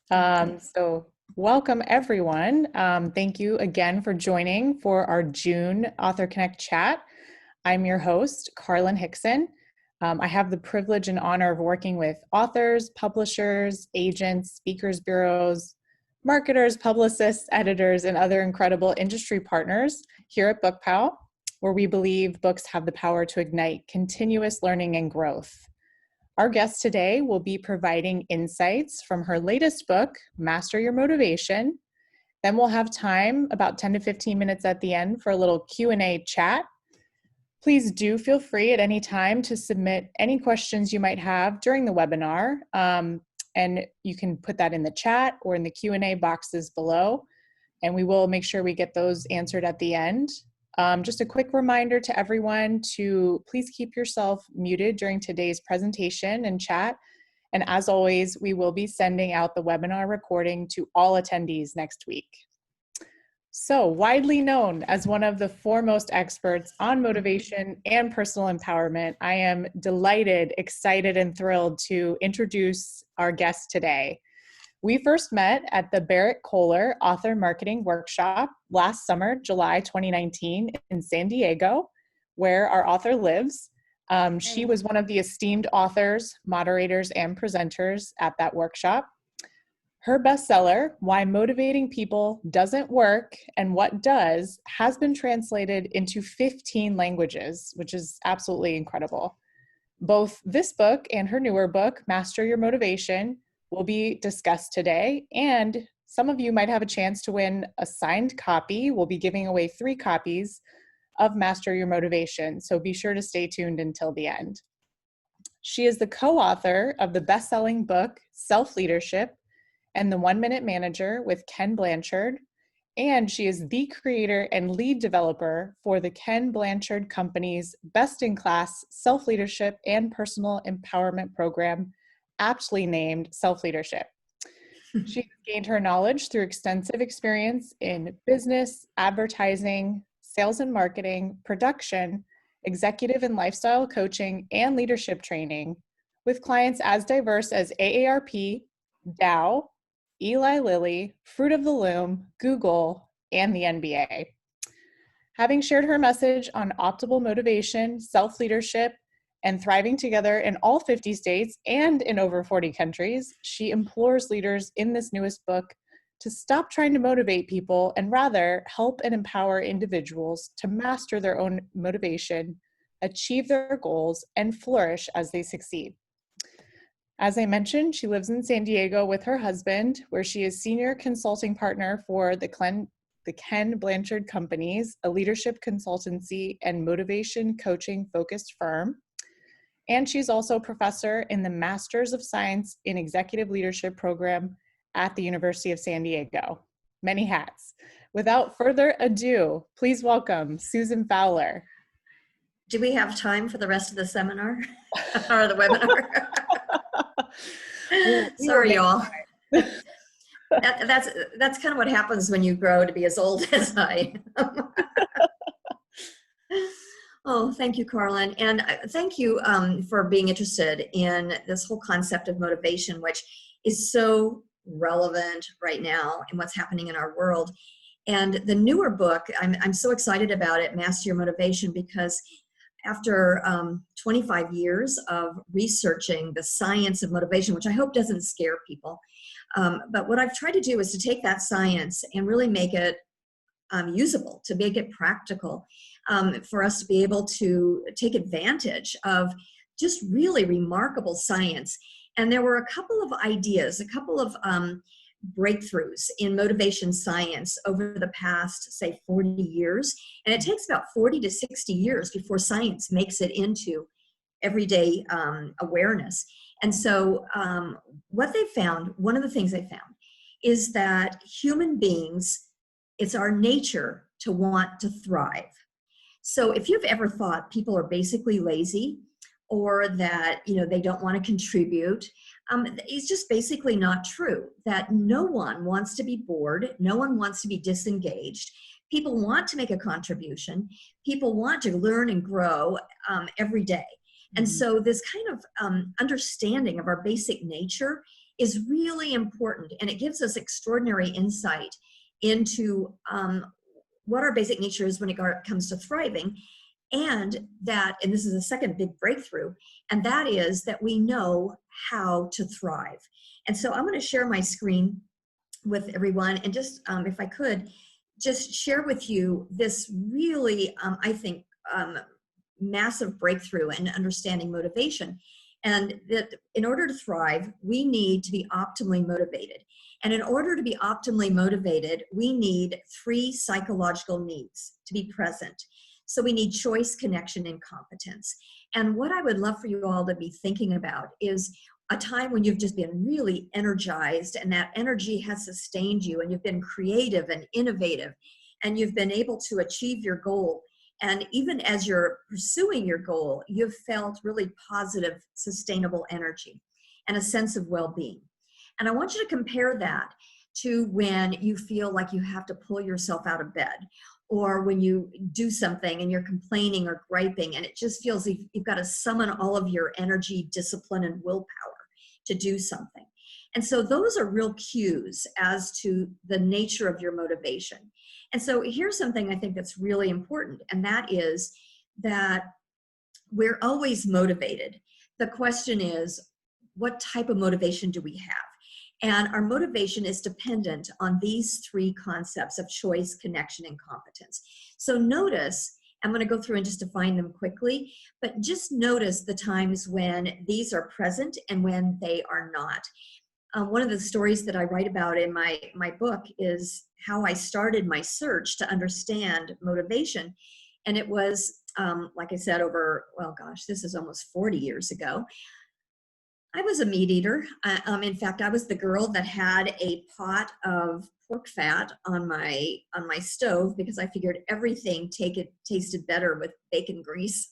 So welcome everyone. Thank you again for joining for our June AuthorConnect Chat. I'm your host, Carlin Hickson. I have the privilege and honor of working with authors, publishers, agents, speakers bureaus, marketers, publicists, editors, and other incredible industry partners here at BookPal, where we believe books have the power to ignite continuous learning and growth. Our guest today will be providing insights from her latest book, Master Your Motivation. Then we'll have time, about 10 to 15 minutes at the end, for a little Q&A chat. Please do feel free at any time to submit any questions you might have during the webinar. And you can put that in the chat or in the Q&A boxes below, and we will make sure we get those answered at the end. Just a quick reminder to everyone to please keep yourself muted during today's presentation and chat. And as always, we will be sending out the webinar recording to all attendees next week. So, widely known as one of the foremost experts on motivation and personal empowerment, I am delighted, excited, and thrilled to introduce our guest today. We first met at the Barrett Kohler Author Marketing Workshop last summer, July 2019, in San Diego, where our author lives. She was one of the esteemed authors, moderators, and presenters at that workshop. Her bestseller, Why Motivating People Doesn't Work and What Does, has been translated into 15 languages, which is absolutely incredible. Both this book and her newer book, Master Your Motivation, will be discussed today, and some of you might have a chance to win a signed copy. We'll be giving away 3 copies of Master Your Motivation, so be sure to stay tuned until the end. She is the co-author of the best-selling book, Self-Leadership, and the 1-Minute Manager with Ken Blanchard, and she is the creator and lead developer for the Ken Blanchard Company's best-in-class self-leadership and personal empowerment program, aptly named Self-Leadership. She gained her knowledge through extensive experience in business, advertising, sales and marketing, production, executive and lifestyle coaching, and leadership training with clients as diverse as AARP, Dow, Eli Lilly, Fruit of the Loom, Google, and the NBA. Having shared her message on optimal motivation, self-leadership, and thriving together in all 50 states and in over 40 countries, she implores leaders in this newest book to stop trying to motivate people and rather help and empower individuals to master their own motivation, achieve their goals, and flourish as they succeed. As I mentioned, she lives in San Diego with her husband, where she is senior consulting partner for the Ken Blanchard Companies, a leadership consultancy and motivation coaching focused firm. And she's also a professor in the Masters of Science in Executive Leadership program at the University of San Diego. Many hats. Without further ado, please welcome Susan Fowler. Do we have time for the rest of the seminar or the webinar? Sorry, y'all. That's kind of what happens when you grow to be as old as I am. Oh, thank you, Carlin. And thank you for being interested in this whole concept of motivation, which is so relevant right now in what's happening in our world. And the newer book, I'm so excited about it, Master Your Motivation, because after 25 years of researching the science of motivation, which I hope doesn't scare people, but what I've tried to do is to take that science and really make it usable, to make it practical, for us to be able to take advantage of just really remarkable science. And there were a couple of ideas, a couple of breakthroughs in motivation science over the past, say, 40 years. And it takes about 40 to 60 years before science makes it into everyday awareness. And so what they found, one of the things they found, is that human beings, it's our nature to want to thrive. So if you've ever thought people are basically lazy, or that they don't want to contribute, it's just basically not true. That no one wants to be bored, no one wants to be disengaged. People want to make a contribution. People want to learn and grow every day. And so this kind of understanding of our basic nature is really important, and it gives us extraordinary insight into what our basic nature is when it comes to thriving. And this is a second big breakthrough, and that is that we know how to thrive. And so I'm going to share my screen with everyone, and just if I could just share with you this really I think massive breakthrough in understanding motivation. And that in order to thrive, we need to be optimally motivated. And in order to be optimally motivated, we need 3 psychological needs to be present. So we need choice, connection, and competence. And what I would love for you all to be thinking about is a time when you've just been really energized, and that energy has sustained you, and you've been creative and innovative, and you've been able to achieve your goal. And even as you're pursuing your goal, you've felt really positive, sustainable energy and a sense of well-being. And I want you to compare that to when you feel like you have to pull yourself out of bed, or when you do something and you're complaining or griping, and it just feels like you've got to summon all of your energy, discipline, and willpower to do something. And so those are real cues as to the nature of your motivation. And so here's something I think that's really important, and that is that we're always motivated. The question is, what type of motivation do we have? And our motivation is dependent on these 3 concepts of choice, connection, and competence. So notice, I'm going to go through and just define them quickly, but just notice the times when these are present and when they are not. One of the stories that I write about in my book is how I started my search to understand motivation. And it was, like I said, this is almost 40 years ago. I was a meat eater. In fact, I was the girl that had a pot of pork fat on my stove, because I figured everything tasted better with bacon grease.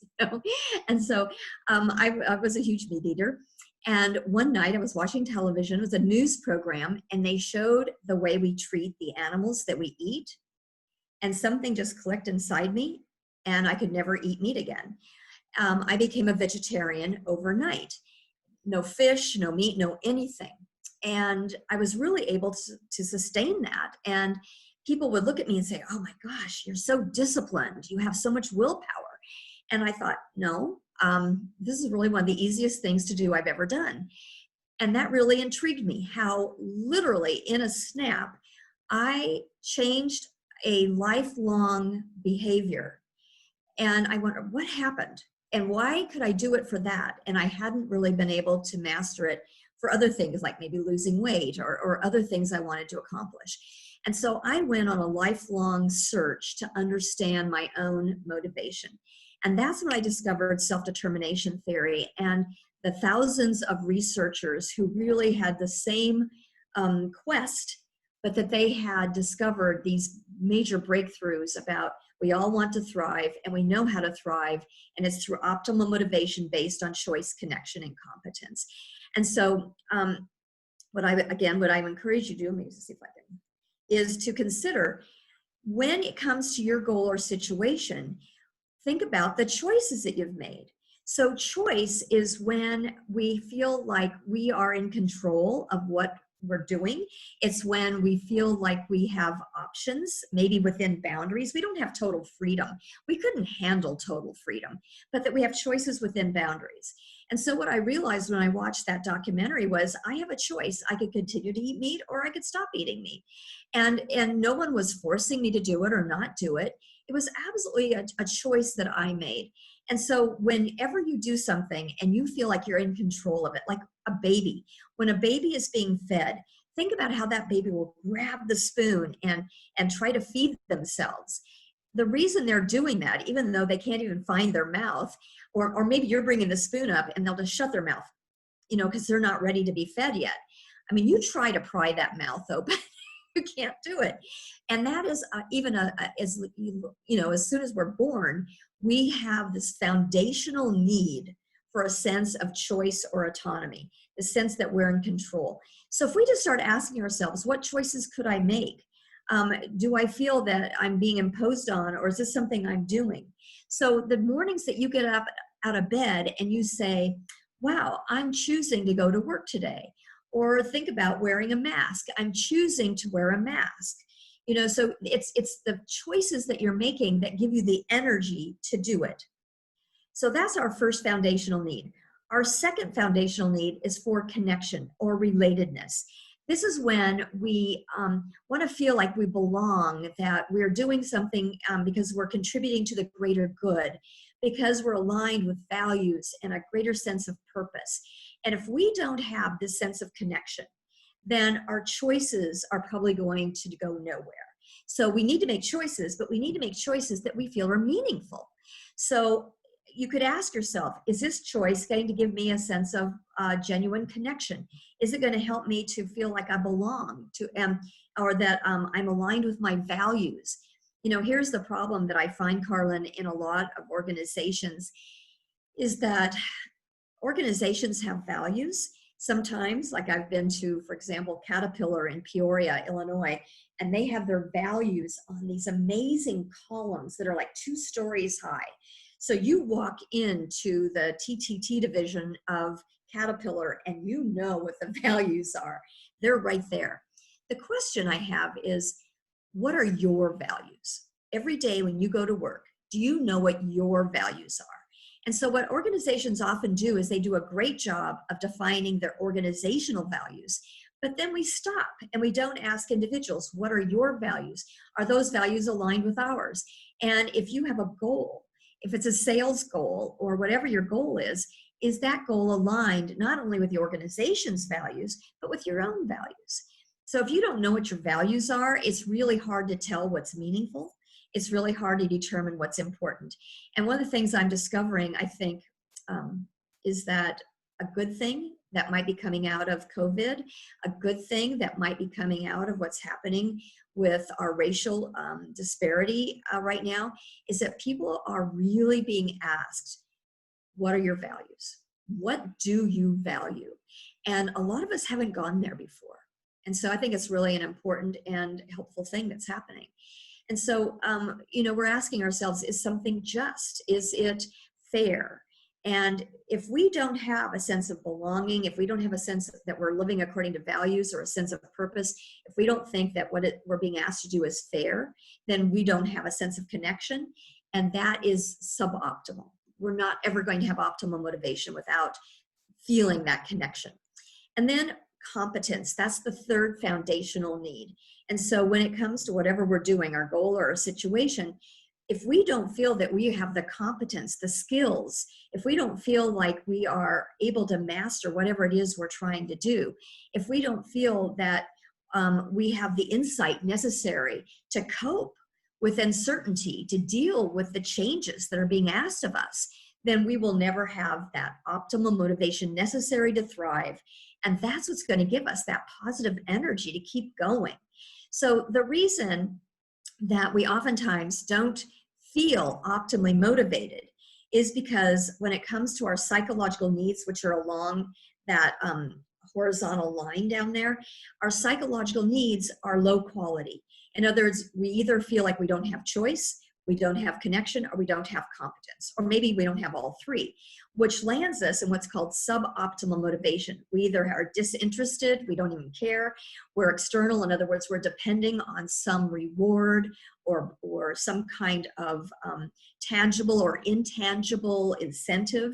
And so I was a huge meat eater. And one night I was watching television. It was a news program, and they showed the way we treat the animals that we eat. And something just clicked inside me, and I could never eat meat again. I became a vegetarian overnight. No fish, no meat, no anything. And I was really able to sustain that. And people would look at me and say, "Oh my gosh, you're so disciplined. You have so much willpower." And I thought, no, this is really one of the easiest things to do I've ever done. And that really intrigued me, how literally in a snap, I changed a lifelong behavior. And I wondered, what happened? And why could I do it for that? And I hadn't really been able to master it for other things, like maybe losing weight or other things I wanted to accomplish. And so I went on a lifelong search to understand my own motivation. And that's when I discovered self-determination theory and the thousands of researchers who really had the same quest, but that they had discovered these major breakthroughs about we all want to thrive, and we know how to thrive, and it's through optimal motivation based on choice, connection, and competence. And so what I encourage you to do, let me see if I can, is to consider when it comes to your goal or situation, think about the choices that you've made. So choice is when we feel like we are in control of what we're doing. It's when we feel like we have options, maybe within boundaries. We don't have total freedom. We couldn't handle total freedom, but that we have choices within boundaries. And so what I realized when I watched that documentary was I have a choice. I could continue to eat meat, or I could stop eating meat. And no one was forcing me to do it or not do it. It was absolutely a choice that I made. And so whenever you do something and you feel like you're in control of it, like a baby, when a baby is being fed, think about how that baby will grab the spoon and try to feed themselves. The reason they're doing that, even though they can't even find their mouth, or maybe you're bringing the spoon up and they'll just shut their mouth, because they're not ready to be fed yet. I mean, you try to pry that mouth open. You can't do it. And that is as soon as we're born, we have this foundational need for a sense of choice or autonomy, the sense that we're in control. So if we just start asking ourselves, what choices could I make? Do I feel that I'm being imposed on, or is this something I'm doing? So the mornings that you get up out of bed and you say, wow, I'm choosing to go to work today. Or think about wearing a mask. I'm choosing to wear a mask. So it's the choices that you're making that give you the energy to do it. So that's our first foundational need. Our second foundational need is for connection or relatedness. This is when we want to feel like we belong, that we're doing something because we're contributing to the greater good, because we're aligned with values and a greater sense of purpose. And if we don't have this sense of connection, then our choices are probably going to go nowhere. So we need to make choices, but we need to make choices that we feel are meaningful. So you could ask yourself, is this choice going to give me a sense of genuine connection? Is it going to help me to feel like I belong to, or that I'm aligned with my values? Here's the problem that I find, Carlin, in a lot of organizations, is that organizations have values. Sometimes, like I've been to, for example, Caterpillar in Peoria, Illinois, and they have their values on these amazing columns that are like 2 stories high. So you walk into the TTT division of Caterpillar and you know what the values are. They're right there. The question I have is, what are your values? Every day when you go to work, do you know what your values are? And so what organizations often do is they do a great job of defining their organizational values, but then we stop and we don't ask individuals, what are your values? Are those values aligned with ours? And if you have a goal, if it's a sales goal or whatever your goal is that goal aligned not only with the organization's values, but with your own values? So if you don't know what your values are, it's really hard to tell what's meaningful. It's really hard to determine what's important. And one of the things I'm discovering, I think, is that a good thing that might be coming out of COVID, a good thing that might be coming out of what's happening with our racial disparity right now, is that people are really being asked, what are your values? What do you value? And a lot of us haven't gone there before. And so I think it's really an important and helpful thing that's happening. And so, we're asking ourselves, is something just? Is it fair? And if we don't have a sense of belonging, if we don't have a sense that we're living according to values or a sense of purpose, if we don't think that we're being asked to do is fair, then we don't have a sense of connection. And that is suboptimal. We're not ever going to have optimal motivation without feeling that connection. And then competence, that's the third foundational need. And so when it comes to whatever we're doing, our goal or our situation, if we don't feel that we have the competence, the skills, if we don't feel like we are able to master whatever it is we're trying to do, if we don't feel that we have the insight necessary to cope with uncertainty, to deal with the changes that are being asked of us, then we will never have that optimal motivation necessary to thrive. And that's what's going to give us that positive energy to keep going. So the reason that we oftentimes don't feel optimally motivated is because when it comes to our psychological needs, which are along that horizontal line down there, our psychological needs are low quality. In other words, we either feel like we don't have choice, we don't have connection, or we don't have competence, or maybe we don't have all three, which lands us in what's called suboptimal motivation. We either are disinterested, we don't even care, we're external, in other words, we're depending on some reward or some kind of tangible or intangible incentive,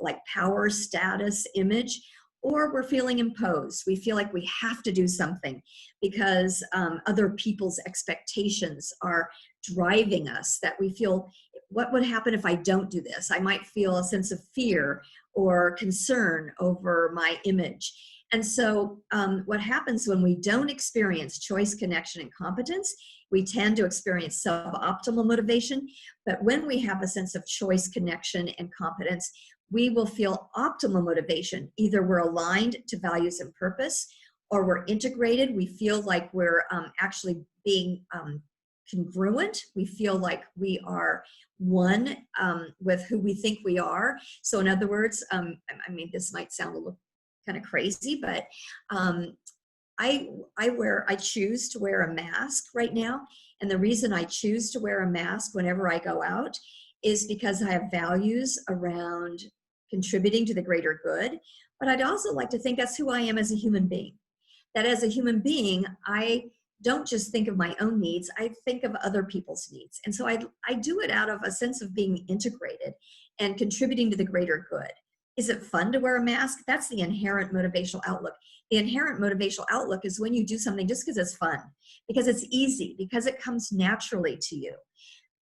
like power, status, image, or we're feeling imposed. We feel like we have to do something because other people's expectations are driving us, that we feel, what would happen if I don't do this? I might feel a sense of fear or concern over my image. And so what happens when we don't experience choice, connection, and competence, we tend to experience suboptimal motivation. But when we have a sense of choice, connection, and competence, we will feel optimal motivation. Either we're aligned to values and purpose, or we're integrated. We feel like we're actually being congruent. We feel like we are one with who we think we are. So in other words, I mean, this might sound a little kind of crazy, but I choose to wear a mask right now. And the reason I choose to wear a mask whenever I go out is because I have values around contributing to the greater good. but I'd also like to think that's who I am as a human being. That as a human being, I don't just think of my own needs, I think of other people's needs. And so I do it out of a sense of being integrated and contributing to the greater good. Is it fun to wear a mask? That's the inherent motivational outlook. The inherent motivational outlook is when you do something just because it's fun, because it's easy, because it comes naturally to you.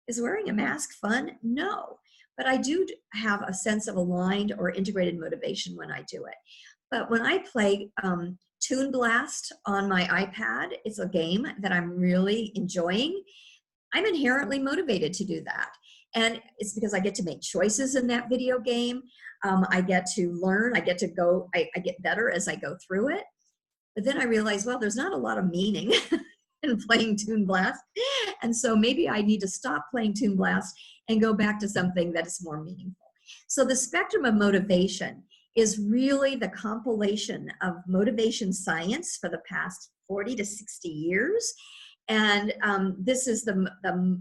Is wearing a mask fun? No. But I do have a sense of aligned or integrated motivation when I do it. But when I play Toon Blast on my iPad, it's a game that I'm really enjoying. I'm inherently motivated to do that. And it's because I get to make choices in that video game. I get to learn, I get to go, I get better as I go through it. But then I realize, well, there's not a lot of meaning in playing Toon Blast. And so maybe I need to stop playing Toon Blast and go back to something that is more meaningful. So the spectrum of motivation is really the compilation of motivation science for the past 40 to 60 years. And this is the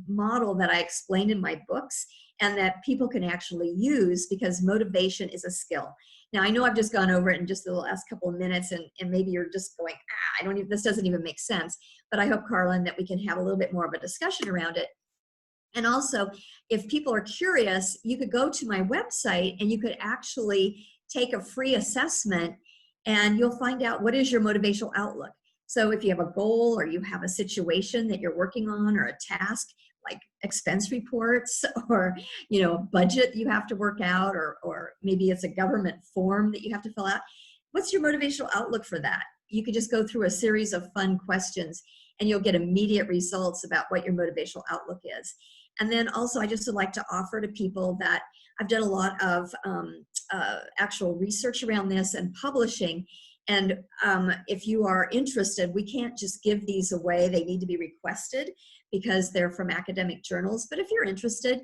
model that I explained in my books and that people can actually use because motivation is a skill. Now, I know I've just gone over it in just the last couple of minutes and maybe you're just going, this doesn't even make sense. But I hope, Carlin, that we can have a little bit more of a discussion around it. And also, if people are curious, you could go to my website and you could actually take a free assessment and you'll find out what is your motivational outlook. So if you have a goal or you have a situation that you're working on or a task like expense reports or a budget you have to work out or maybe it's a government form that you have to fill out, what's your motivational outlook for that? You could just go through a series of fun questions and you'll get immediate results about what your motivational outlook is. And then also I just would like to offer to people that I've done a lot of actual research around this and publishing. And if you are interested, we can't just give these away. They need to be requested because they're from academic journals. But if you're interested,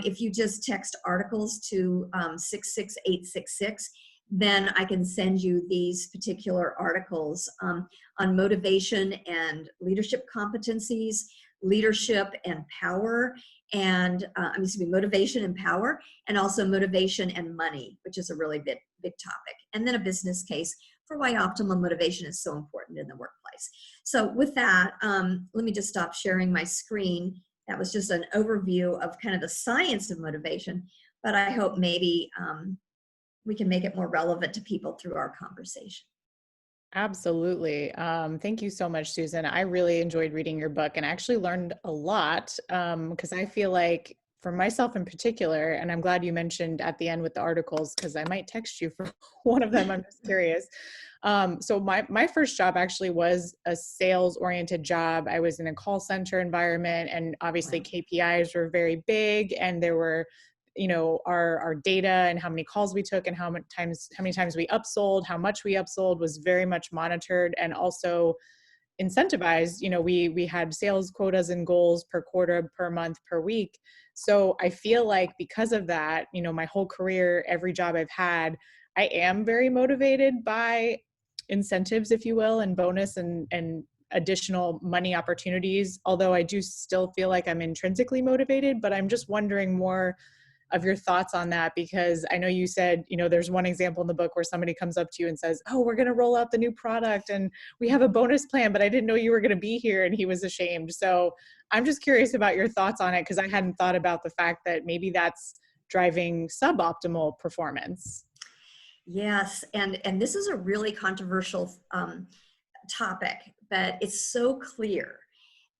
if you just text articles to 66866, then I can send you these particular articles on motivation and leadership competencies, leadership and power, and motivation and power, and also motivation and money, which is a really big topic. And then a business case for why optimal motivation is so important in the workplace. So with that, let me just stop sharing my screen. That was just an overview of kind of the science of motivation, but I hope maybe we can make it more relevant to people through our conversation. Absolutely. Thank you so much, Susan. I really enjoyed reading your book and actually learned a lot because I feel like for myself in particular, and I'm glad you mentioned at the end with the articles because I might text you for one of them. I'm just curious. So my first job actually was a sales-oriented job. I was in a call center environment, and obviously KPIs were very big, and there were our data and how many calls we took and how many times we upsold, how much we upsold was very much monitored and also incentivized. We had sales quotas and goals per quarter, per month, per week. So I feel like because of that, my whole career, every job I've had, I am very motivated by incentives, if you will, and bonus and additional money opportunities. Although I do still feel like I'm intrinsically motivated, but I'm just wondering more of your thoughts on that, because I know you said, there's one example in the book where somebody comes up to you and says, oh, we're going to roll out the new product and we have a bonus plan, but I didn't know you were going to be here, and he was ashamed. So I'm just curious about your thoughts on it, because I hadn't thought about the fact that maybe that's driving suboptimal performance. Yes, and this is a really controversial topic, but it's so clear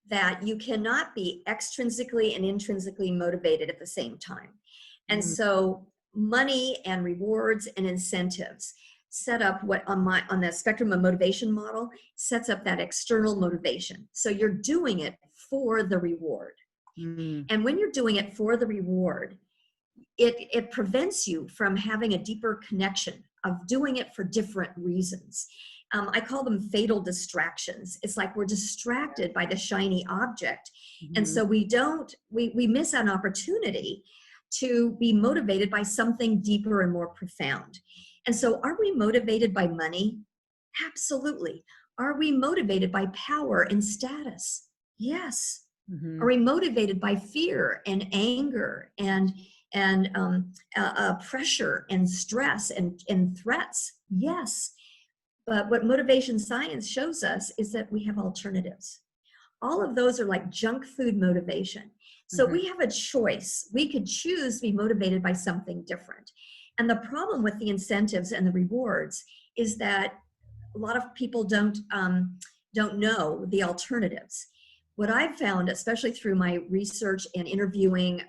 that you cannot be extrinsically and intrinsically motivated at the same time. And so money and rewards and incentives set up what on the spectrum of motivation model sets up that external motivation. So you're doing it for the reward. And when you're doing it for the reward, it prevents you from having a deeper connection of doing it for different reasons. I call them fatal distractions. It's like we're distracted by the shiny object. And so we miss an opportunity to be motivated by something deeper and more profound. And so are we motivated by money? Absolutely. Are we motivated by power and status? Yes. Are we motivated by fear and anger and and pressure and stress and threats. Yes. But what motivation science shows us is that we have alternatives. All of those are like junk food motivation. So Mhm. we have a choice. We could choose to be motivated by something different. And the problem with the incentives and the rewards is that a lot of people don't know the alternatives. What I've found, especially through my research and interviewing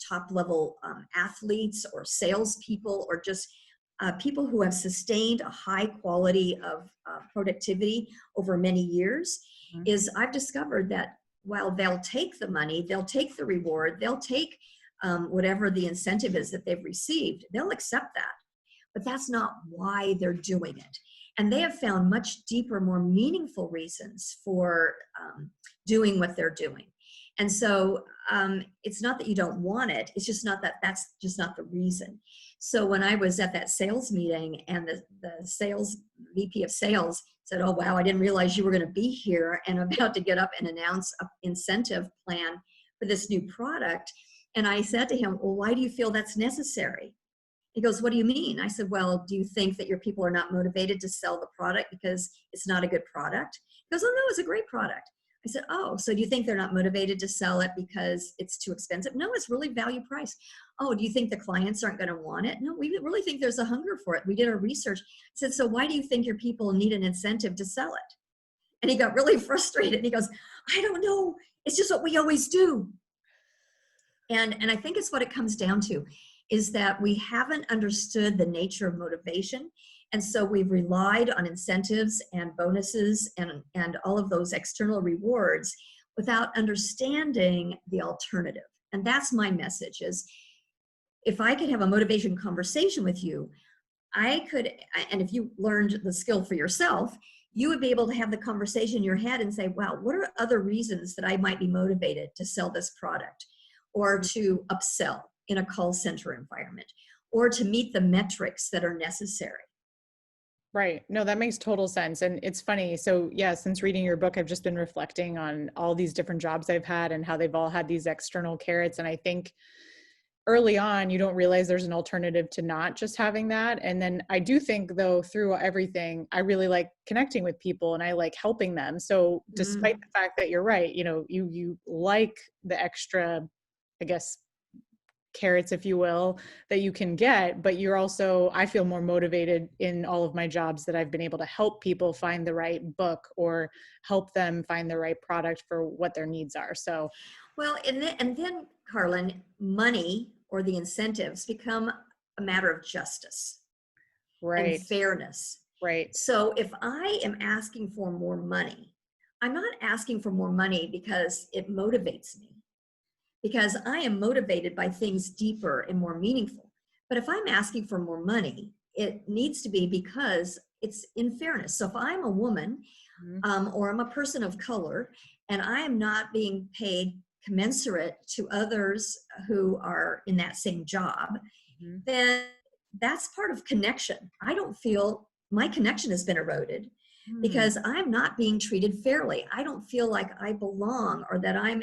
top level athletes or salespeople or just people who have sustained a high quality of productivity over many years, Mhm. is I've discovered that while they'll take the money, they'll take the reward, they'll take whatever the incentive is that they've received, they'll accept that. But that's not why they're doing it. And they have found much deeper, more meaningful reasons for doing what they're doing. And so it's not that you don't want it, it's just not that that's just not the reason. So when I was at that sales meeting and the sales VP of sales said, "Oh, wow, I didn't realize you were going to be here and about to get up and announce an incentive plan for this new product." And I said to him, "Well, why do you feel that's necessary?" He goes, "What do you mean?" I said, "Well, do you think that your people are not motivated to sell the product because it's not a good product?" He goes, "Oh, no, it's a great product." I said, "Oh, so do you think they're not motivated to sell it because it's too expensive?" "No, it's really value price." "Oh, do you think the clients aren't going to want it?" "No, we really think there's a hunger for it. We did our research." I said, "So why do you think your people need an incentive to sell it?" And he got really frustrated. And he goes, "I don't know. It's just what we always do." And I think it's what it comes down to, is that we haven't understood the nature of motivation. And so we've relied on incentives and bonuses and all of those external rewards without understanding the alternative. And that's my message is, if I could have a motivation conversation with you, I could, and if you learned the skill for yourself, you would be able to have the conversation in your head and say, wow, what are other reasons that I might be motivated to sell this product or to upsell in a call center environment or to meet the metrics that are necessary? Right. No, that makes total sense. And it's funny. So yeah, since reading your book, I've just been reflecting on all these different jobs I've had and how they've all had these external carrots. And I think early on, you don't realize there's an alternative to not just having that. And then I do think though, through everything, I really like connecting with people and I like helping them. So despite Mm. the fact that you're right, you like the extra, I guess, carrots, if you will, that you can get, but you're also, I feel more motivated in all of my jobs that I've been able to help people find the right book or help them find the right product for what their needs are. So, Well, and then, Carlin, money or the incentives become a matter of justice and right, fairness. right, So if I am asking for more money, I'm not asking for more money because it motivates me, because I am motivated by things deeper and more meaningful. But if I'm asking for more money, it needs to be because it's in fairness. So if I'm a woman mhm, or I'm a person of color and I am not being paid commensurate to others who are in that same job, mhm, then that's part of connection. I don't feel my connection has been eroded hmm, because I'm not being treated fairly. I don't feel like I belong or that I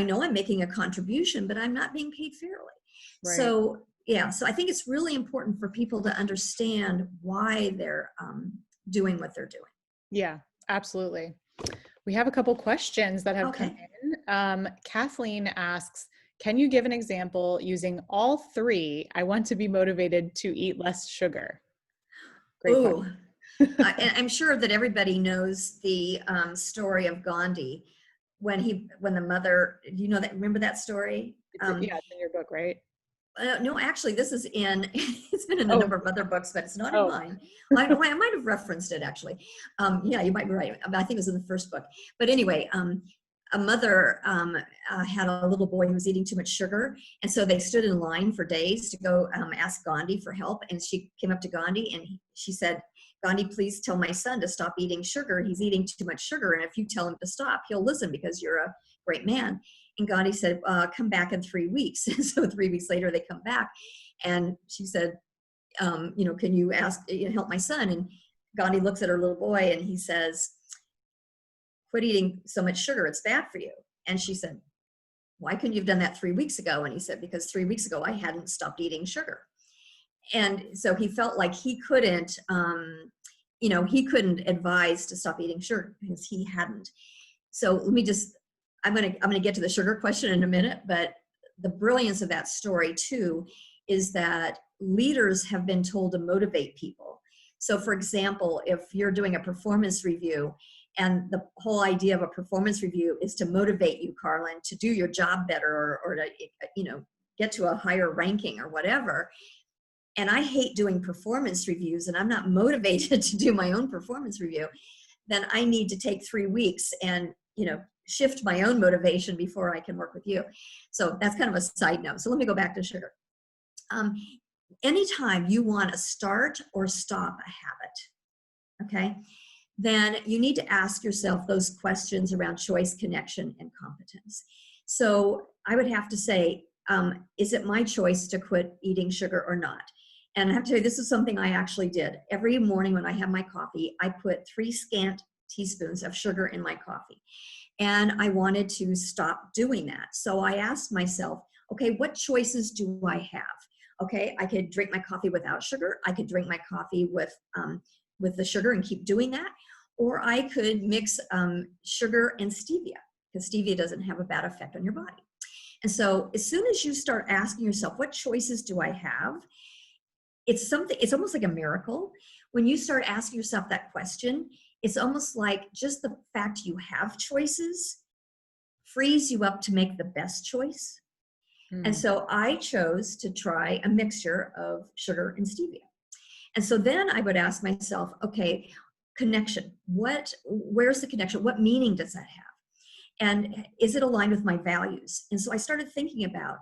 know I'm making a contribution, but I'm not being paid fairly. right. So, yeah, so I think it's really important for people to understand why they're doing what they're doing. Yeah, absolutely. We have a couple questions that have come Okay. in. Kathleen asks, can you give an example using all three? I want to be motivated to eat less sugar. Great question. Oh, and I'm sure that everybody knows the story of Gandhi when the mother, do you know that? Remember that story? Yeah, it's in your book, right? No, actually, this is in. It's been in a Oh, number of other books, but it's not in oh, mine. I might have referenced it actually. Yeah, you might be right. I think it was in the first book. But anyway, a mother had a little boy who was eating too much sugar, and so they stood in line for days to go ask Gandhi for help. And she came up to Gandhi and she said, "Gandhi, please tell my son to stop eating sugar. He's eating too much sugar, and if you tell him to stop, he'll listen because you're a great man." And Gandhi said, "Come back in 3 weeks." So 3 weeks later, they come back, and she said, "Can you help my son?" And Gandhi looks at her little boy, and he says, "Quit eating so much sugar; it's bad for you." And she said, why couldn't you have done that 3 weeks ago? And he said, because 3 weeks ago I hadn't stopped eating sugar. And so he felt like he couldn't, he couldn't advise to stop eating sugar because he hadn't. So let me just, I'm going to get to the sugar question in a minute, but the brilliance of that story too is that leaders have been told to motivate people. So for example, if you're doing a performance review, and the whole idea of a performance review is to motivate you, Carlin, to do your job better, or to, get to a higher ranking or whatever. And I hate doing performance reviews, and I'm not motivated to do my own performance review, then I need to take 3 weeks and, shift my own motivation before I can work with you. So that's kind of a side note. So let me go back to sugar. Anytime you want to start or stop a habit, okay, then you need to ask yourself those questions around choice, connection, and competence. So I would have to say, is it my choice to quit eating sugar or not? And I have to tell you, this is something I actually did. Every morning when I have my coffee, I put 3 scant teaspoons of sugar in my coffee. And I wanted to stop doing that. So I asked myself, okay, what choices do I have? Okay, I could drink my coffee without sugar. I could drink my coffee with the sugar and keep doing that. Or I could mix sugar and stevia, because stevia doesn't have a bad effect on your body. And so as soon as you start asking yourself, what choices do I have? It's almost like a miracle. When you start asking yourself that question, it's almost like just the fact you have choices frees you up to make the best choice. And so I chose to try a mixture of sugar and stevia. And so then I would ask myself, okay, connection. Where's the connection? What meaning does that have? And is it aligned with my values? And so I started thinking about,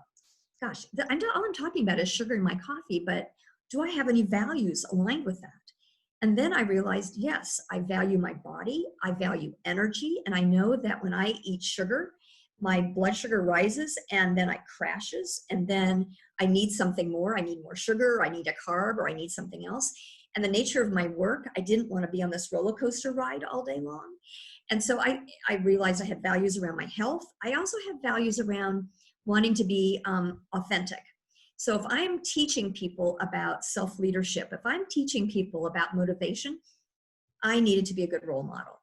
gosh, all I'm talking about is sugar in my coffee, but do I have any values aligned with that? And then I realized, yes, I value my body, I value energy, and I know that when I eat sugar, my blood sugar rises and then it crashes, and then I need something more. I need more sugar, I need a carb, or I need something else. And the nature of my work, I didn't want to be on this roller coaster ride all day long. And so I realized I had values around my health. I also have values around wanting to be authentic. So if I'm teaching people about self-leadership, if I'm teaching people about motivation, I needed to be a good role model.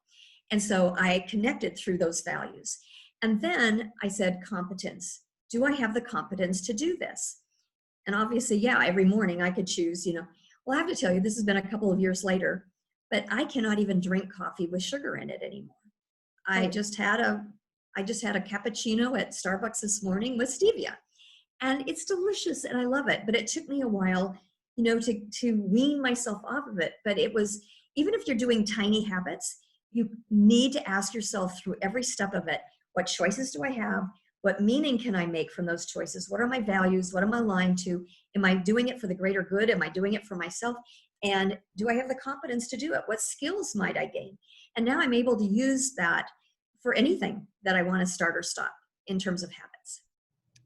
And so I connected through those values. And then I said, competence. Do I have the competence to do this? And obviously, yeah, every morning I could choose, well, I have to tell you, this has been a couple of years later, but I cannot even drink coffee with sugar in it anymore. I just had a cappuccino at Starbucks this morning with stevia. And it's delicious and I love it. But it took me a while, to wean myself off of it. But it was, even if you're doing tiny habits, you need to ask yourself through every step of it, what choices do I have? What meaning can I make from those choices? What are my values? What am I aligned to? Am I doing it for the greater good? Am I doing it for myself? And do I have the competence to do it? What skills might I gain? And now I'm able to use that for anything that I want to start or stop in terms of habits.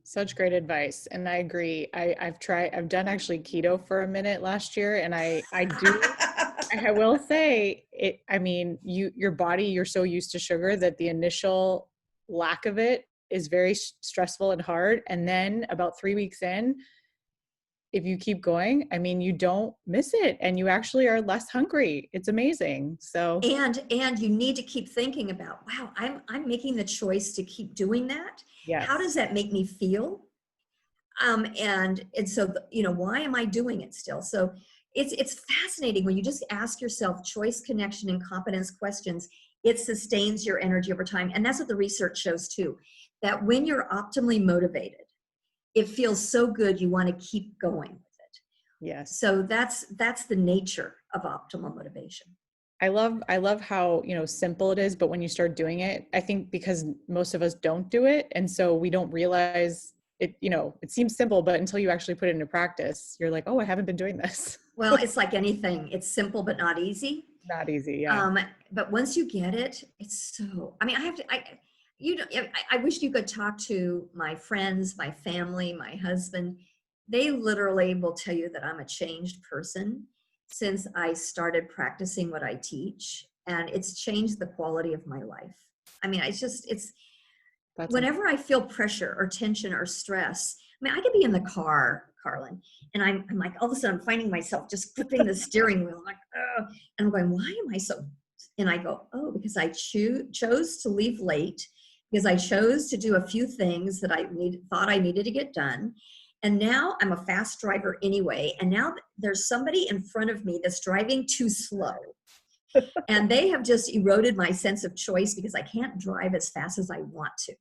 Such great advice. And I agree. I've done actually keto for a minute last year, and I will say it, your body, you're so used to sugar that the initial lack of it is very stressful and hard. And then about 3 weeks in, if you keep going, you don't miss it and you actually are less hungry. It's amazing. So, and you need to keep thinking about, wow, I'm making the choice to keep doing that. yes. How does that make me feel? And so, why am I doing it still? So it's fascinating when you just ask yourself choice, connection, and competence questions. It sustains your energy over time. And that's what the research shows too, that when you're optimally motivated, it feels so good you want to keep going with it. Yes. So that's the nature of optimal motivation. I love how, simple it is, but when you start doing it, I think because most of us don't do it. And so we don't realize it, it seems simple, but until you actually put it into practice, you're like, oh, I haven't been doing this. Well, it's like anything. It's simple, but not easy. Not easy. Yeah. But once you get it, it's so, I wish you could talk to my friends, my family, my husband. They literally will tell you that I'm a changed person since I started practicing what I teach, and it's changed the quality of my life. That's whenever I feel pressure or tension or stress, I mean, I could be in the car, Carlin, and I'm like, all of a sudden I'm finding myself just gripping the steering wheel. I'm like, oh, and I'm going, why am I so? And I go, oh, because I chose to leave late, because I chose to do a few things that thought I needed to get done. And now I'm a fast driver anyway. And now there's somebody in front of me that's driving too slow. And they have just eroded my sense of choice because I can't drive as fast as I want to.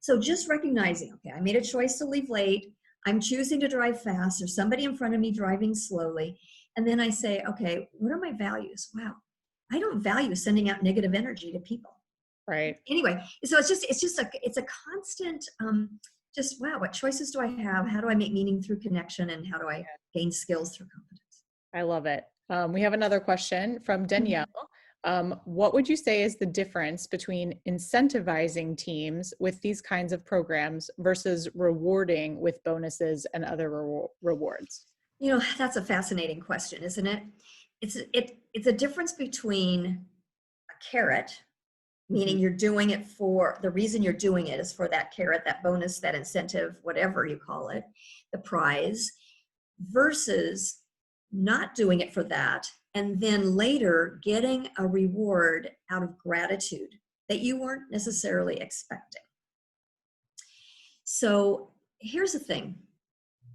So just recognizing, okay, I made a choice to leave late. I'm choosing to drive fast. There's somebody in front of me driving slowly. And then I say, okay, what are my values? Wow, I don't value sending out negative energy to people. right. Anyway, so it's a constant, just, wow, what choices do I have? How do I make meaning through connection? And how do I gain skills through competence? I love it. We have another question from Danielle. What would you say is the difference between incentivizing teams with these kinds of programs versus rewarding with bonuses and other rewards? You know, that's a fascinating question, isn't it? It's a difference between a carrot, meaning you're doing it for the reason you're doing it is for that carrot, that bonus, that incentive, whatever you call it, the prize, versus not doing it for that and then later getting a reward out of gratitude that you weren't necessarily expecting. So here's the thing.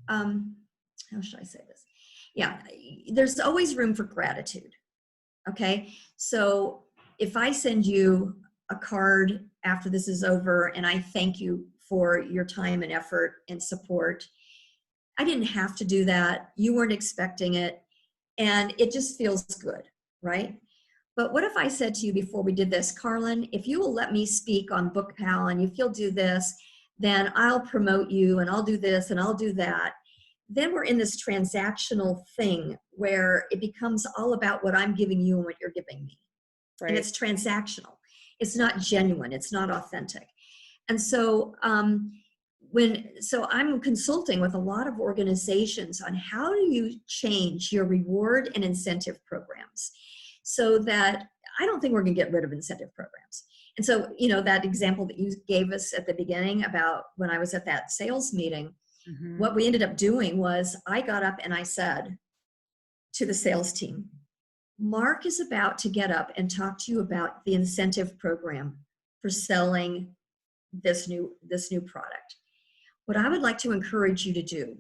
How should I say this? Yeah, there's always room for gratitude. Okay, so if I send you a card after this is over and I thank you for your time and effort and support, I didn't have to do that. You weren't expecting it. And it just feels good, right? But what if I said to you before we did this, Carlin, if you will let me speak on BookPal and if you'll do this, then I'll promote you and I'll do this and I'll do that. Then we're in this transactional thing where it becomes all about what I'm giving you and what you're giving me. Right. And it's transactional. It's not genuine. It's not authentic. And so I'm consulting with a lot of organizations on how do you change your reward and incentive programs so that I don't think we're going to get rid of incentive programs. And so, you know, that example that you gave us at the beginning about when I was at that sales meeting, what we ended up doing was I got up and I said to the sales team, Mark is about to get up and talk to you about the incentive program for selling this new product. What I would like to encourage you to do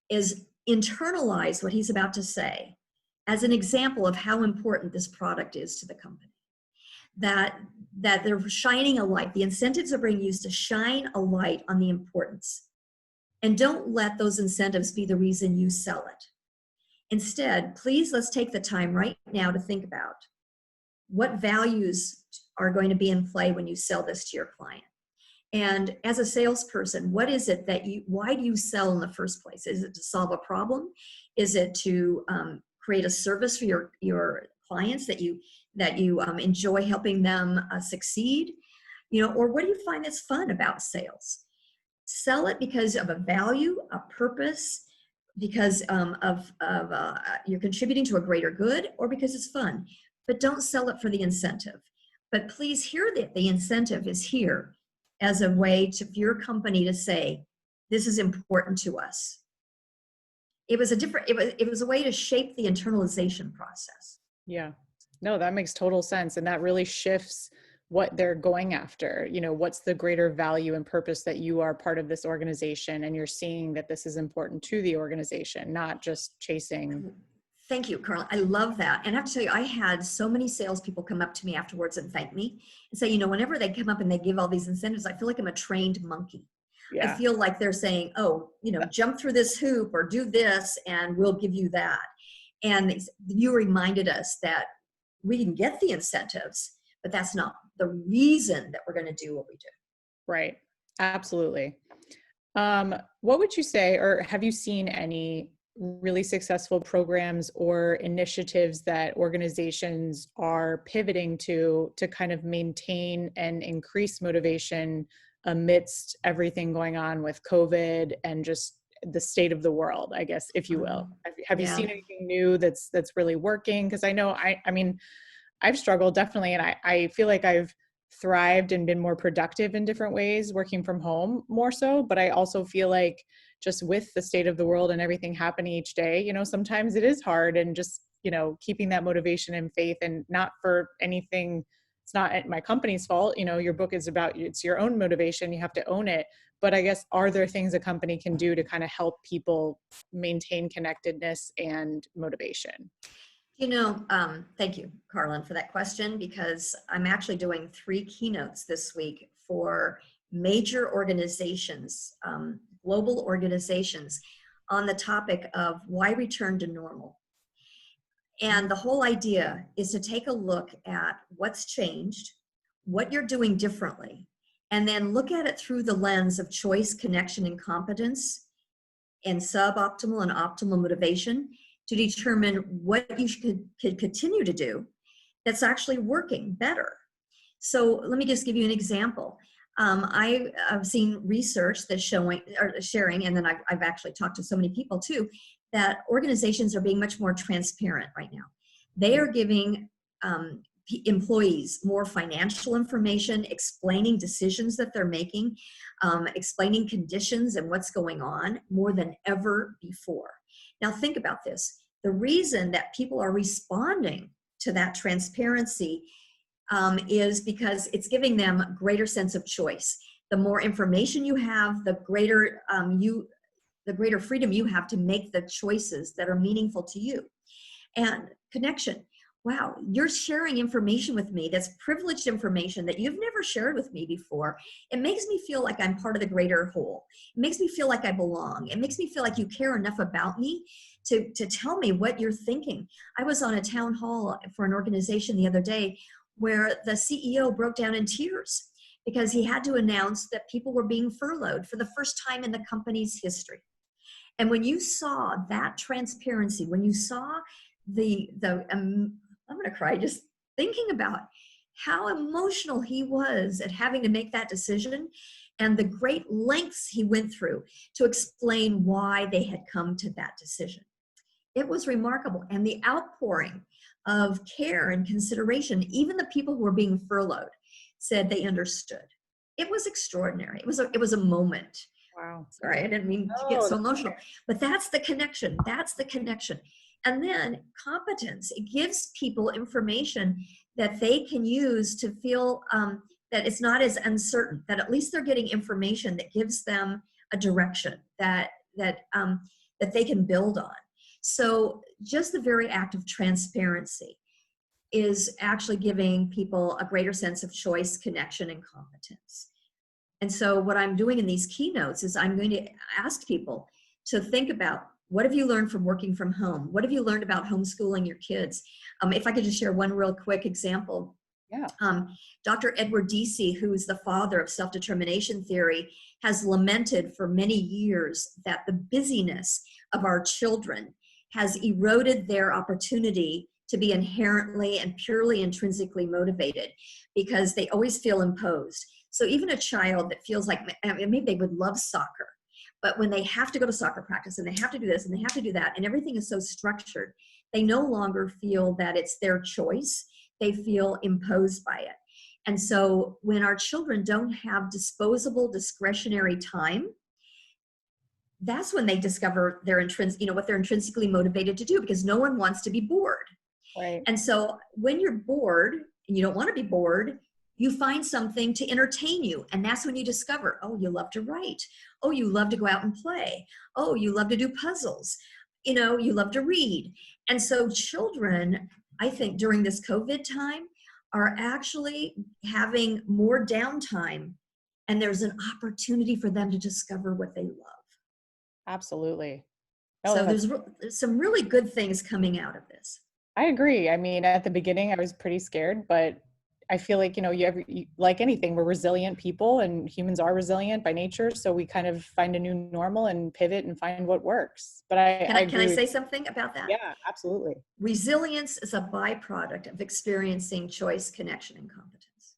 is internalize what he's about to say as an example of how important this product is to the company. That they're shining a light. The incentives are being used to shine a light on the importance. And don't let those incentives be the reason you sell it. Instead, please let's take the time right now to think about what values are going to be in play when you sell this to your client. And as a salesperson, what is it why do you sell in the first place? Is it to solve a problem? Is it to create a service for your clients that you enjoy helping them succeed? You know, or what do you find that's fun about sales? Sell it because of a value, a purpose, because you're contributing to a greater good, or because it's fun. But don't sell it for the incentive. But please hear that the incentive is here as a way for your company to say, this is important to us. It was a way to shape the internalization process. Yeah, no, that makes total sense. And that really shifts what they're going after. You know, what's the greater value and purpose that you are part of this organization and you're seeing that this is important to the organization, not just chasing. Thank you, Carl. I love that. And I have to tell you, I had so many salespeople come up to me afterwards and thank me and say, you know, whenever they come up and they give all these incentives, I feel like I'm a trained monkey. Yeah. I feel like they're saying, oh, you know, jump through this hoop or do this and we'll give you that. And you reminded us that we can get the incentives, but that's not the reason that we're going to do what we do. Right. Absolutely. What would you say, or have you seen any really successful programs or initiatives that organizations are pivoting to kind of maintain and increase motivation amidst everything going on with COVID and just the state of the world, I guess, if you will? Have you seen anything new that's really working? Because I know, I mean, I've struggled definitely, and I feel like I've thrived and been more productive in different ways working from home more so. But I also feel like just with the state of the world and everything happening each day, you know, sometimes it is hard, and just, you know, keeping that motivation and faith, and not for anything. It's not my company's fault. You know, your book is about, it's your own motivation. You have to own it. But I guess, are there things a company can do to kind of help people maintain connectedness and motivation? You know, thank you, Carlin, for that question, because I'm actually doing 3 keynotes this week for major organizations, global organizations, on the topic of why return to normal. And the whole idea is to take a look at what's changed, what you're doing differently, and then look at it through the lens of choice, connection, and competence, and suboptimal and optimal motivation, to determine what you could continue to do that's actually working better. So let me just give you an example. I've seen research that's showing or sharing, and then I've actually talked to so many people too, that organizations are being much more transparent right now. They are giving employees more financial information, explaining decisions that they're making, explaining conditions and what's going on more than ever before. Now think about this. The reason that people are responding to that transparency is because it's giving them a greater sense of choice. The more information you have, the greater freedom you have to make the choices that are meaningful to you. And connection. Wow, you're sharing information with me that's privileged information that you've never shared with me before. It makes me feel like I'm part of the greater whole. It makes me feel like I belong. It makes me feel like you care enough about me to tell me what you're thinking. I was on a town hall for an organization the other day where the CEO broke down in tears because he had to announce that people were being furloughed for the first time in the company's history. And when you saw that transparency, when you saw I'm going to cry just thinking about how emotional he was at having to make that decision, and the great lengths he went through to explain why they had come to that decision. It was remarkable. And the outpouring of care and consideration, even the people who were being furloughed said they understood. It was extraordinary. It was a moment. Wow. Sorry, I didn't mean to get so emotional, but that's the connection. That's the connection. And then competence, it gives people information that they can use to feel that it's not as uncertain, that at least they're getting information that gives them a direction that they can build on. So just the very act of transparency is actually giving people a greater sense of choice, connection, and competence. And so what I'm doing in these keynotes is I'm going to ask people to think about, what have you learned from working from home? What have you learned about homeschooling your kids? If I could just share one real quick example. Yeah. Dr. Edward Deci, who is the father of self-determination theory, has lamented for many years that the busyness of our children has eroded their opportunity to be inherently and purely intrinsically motivated, because they always feel imposed. So even a child that feels like, maybe they would love soccer, but when they have to go to soccer practice and they have to do this and they have to do that, and everything is so structured, they no longer feel that it's their choice. They feel imposed by it. And so when our children don't have disposable discretionary time, that's when they discover what they're intrinsically motivated to do, because no one wants to be bored. Right. And so when you're bored and you don't want to be bored, you find something to entertain you. And that's when you discover, oh, you love to write. Oh, you love to go out and play. Oh, you love to do puzzles. You love to read. And so children, I think during this COVID time, are actually having more downtime, and there's an opportunity for them to discover what they love. Absolutely. So there's some really good things coming out of this. I agree. I mean, at the beginning, I was pretty scared, but I feel like, like anything, we're resilient people, and humans are resilient by nature. So we kind of find a new normal and pivot and find what works. But Can I say something about that? Yeah, absolutely. Resilience is a byproduct of experiencing choice, connection, and competence.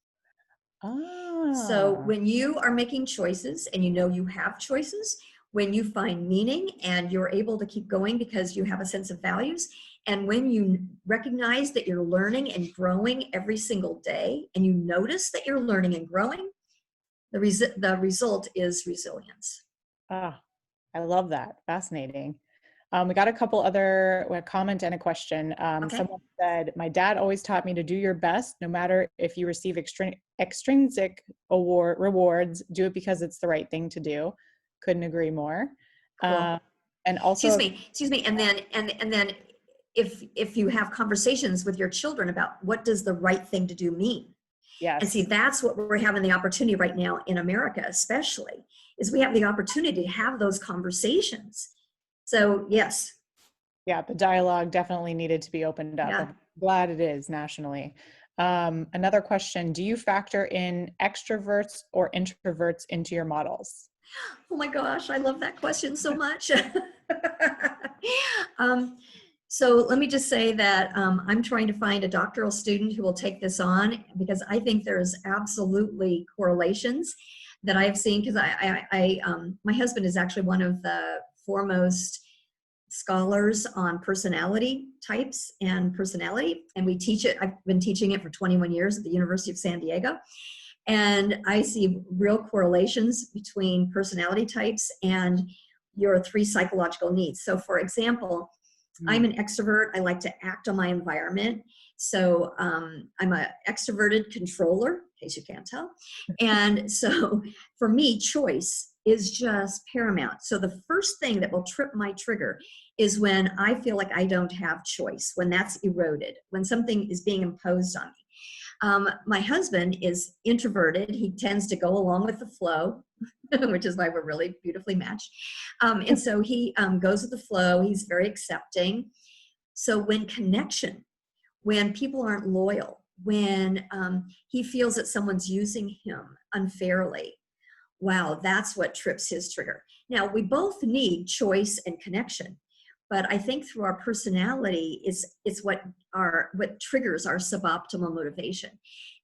So when you are making choices and you have choices, when you find meaning and you're able to keep going because you have a sense of values, And when you recognize that you're learning and growing every single day, and you notice that you're learning and growing, the result is resilience. Ah, I love that. Fascinating. We got a couple other a comment and a question. Okay, Someone said, "My dad always taught me to do your best, no matter if you receive extrinsic rewards. Do it because it's the right thing to do." Couldn't agree more. Uh, cool. and Excuse also, me, excuse me. And then if you have conversations with your children about what does the right thing to do mean? And see, yes, that's what we're having the opportunity right now in America, especially, is we have the opportunity to have those conversations. So yes, yeah, the dialogue definitely needed to be opened up. yeah. I'm glad it is nationally. Another question: do you factor in extroverts or introverts into your models? Oh my gosh, I love that question so much. um, so let me just say that I'm trying to find a doctoral student who will take this on, because I think there's absolutely correlations that I've seen, because my husband is actually one of the foremost scholars on personality types and personality, and we teach it. I've been teaching it for 21 years at the University of San Diego, and I see real correlations between personality types and your 3 psychological needs. So for example, I'm Mm. an extrovert. I like to act on my environment. So I'm an extroverted controller, in case you can't tell. And so for me, choice is just paramount. So the first thing that will trip my trigger is when I feel like I don't have choice, when that's eroded, when something is being imposed on me. My husband is introverted. He tends to go along with the flow, which is why we're really beautifully matched. And so he goes with the flow. He's very accepting. So when people aren't loyal, when he feels that someone's using him unfairly, wow, that's what trips his trigger. Now, we both need choice and connection, but I think through our personality is what triggers our suboptimal motivation.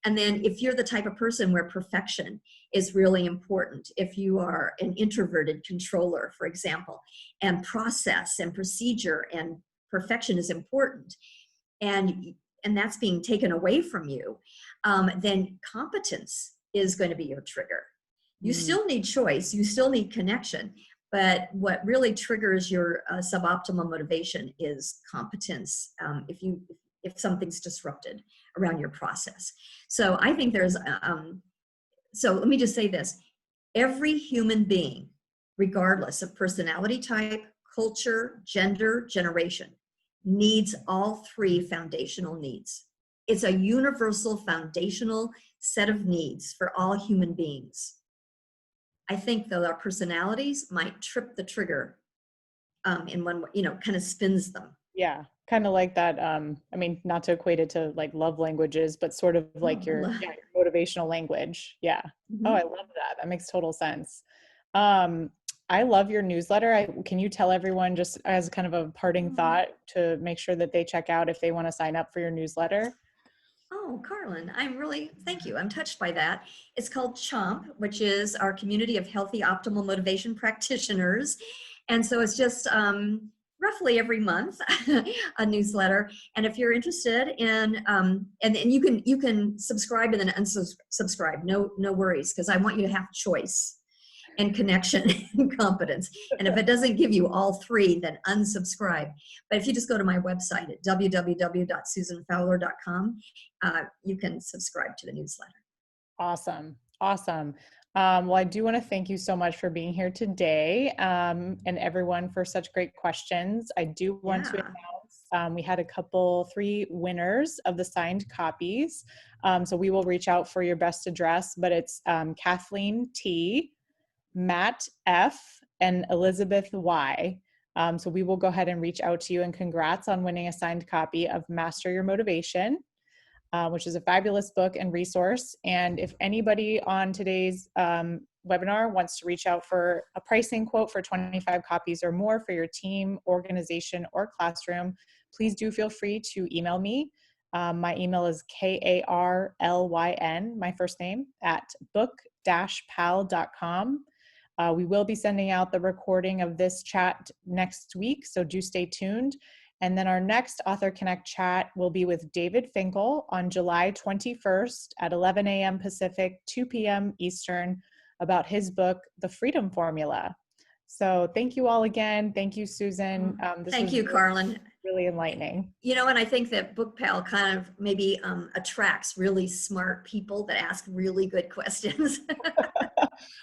And then if you're the type of person where perfection is really important, if you are an introverted controller, for example, and process and procedure and perfection is important, and that's being taken away from you, then competence is going to be your trigger. You Mm. still need choice, you still need connection, but what really triggers your suboptimal motivation is competence. If something's disrupted around your process. So I think so let me just say this: every human being, regardless of personality type, culture, gender, generation, needs all 3 foundational needs. It's a universal foundational set of needs for all human beings. I think that our personalities might trip the trigger in one way, kind of spins them. Yeah, kind of like that. I mean, not to equate it to like love languages, but sort of like Oh, I your, love. yeah, your motivational language. Yeah. Oh, I Mhm. love that. That makes total sense. Um, I love your newsletter. Can you tell everyone, just as kind of a parting thought, to make sure that they check out if they want to sign up for your newsletter? Oh, Carlin, thank you. I'm touched by that. It's called CHOMP, which is our community of healthy optimal motivation practitioners. And so it's just roughly every month a newsletter. And if you're interested in, and you can subscribe and then unsubscribe. No worries, because I want you to have choice and connection and competence. And if it doesn't give you all 3, then unsubscribe. But if you just go to my website at www.susanfowler.com, you can subscribe to the newsletter. Awesome. Awesome. Well, I do want to thank you so much for being here today, and everyone for such great questions. I do want to Yeah. announce we had 3 winners of the signed copies. So we will reach out for your best address, but it's Kathleen T, Matt F, and Elizabeth Y. So we will go ahead and reach out to you, and congrats on winning a signed copy of Master Your Motivation, which is a fabulous book and resource. And if anybody on today's webinar wants to reach out for a pricing quote for 25 copies or more for your team, organization, or classroom, please do feel free to email me. My email is KARLYN, my first name, at book-pal.com. We will be sending out the recording of this chat next week, so do stay tuned. And then our next AuthorConnect chat will be with David Finkel on July 21st at 11 a.m. Pacific, 2 p.m. Eastern, about his book, The Freedom Formula. So thank you all again. Thank you, Susan. This Thank was you, Carlin. really enlightening. You know, and I think that BookPal kind of maybe attracts really smart people that ask really good questions.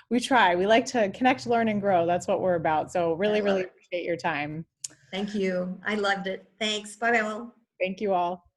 We try. We like to connect, learn, and grow. That's what we're about. So really, I love really it. appreciate your time. Thank you. I loved it. Thanks. Bye, all. Thank you all.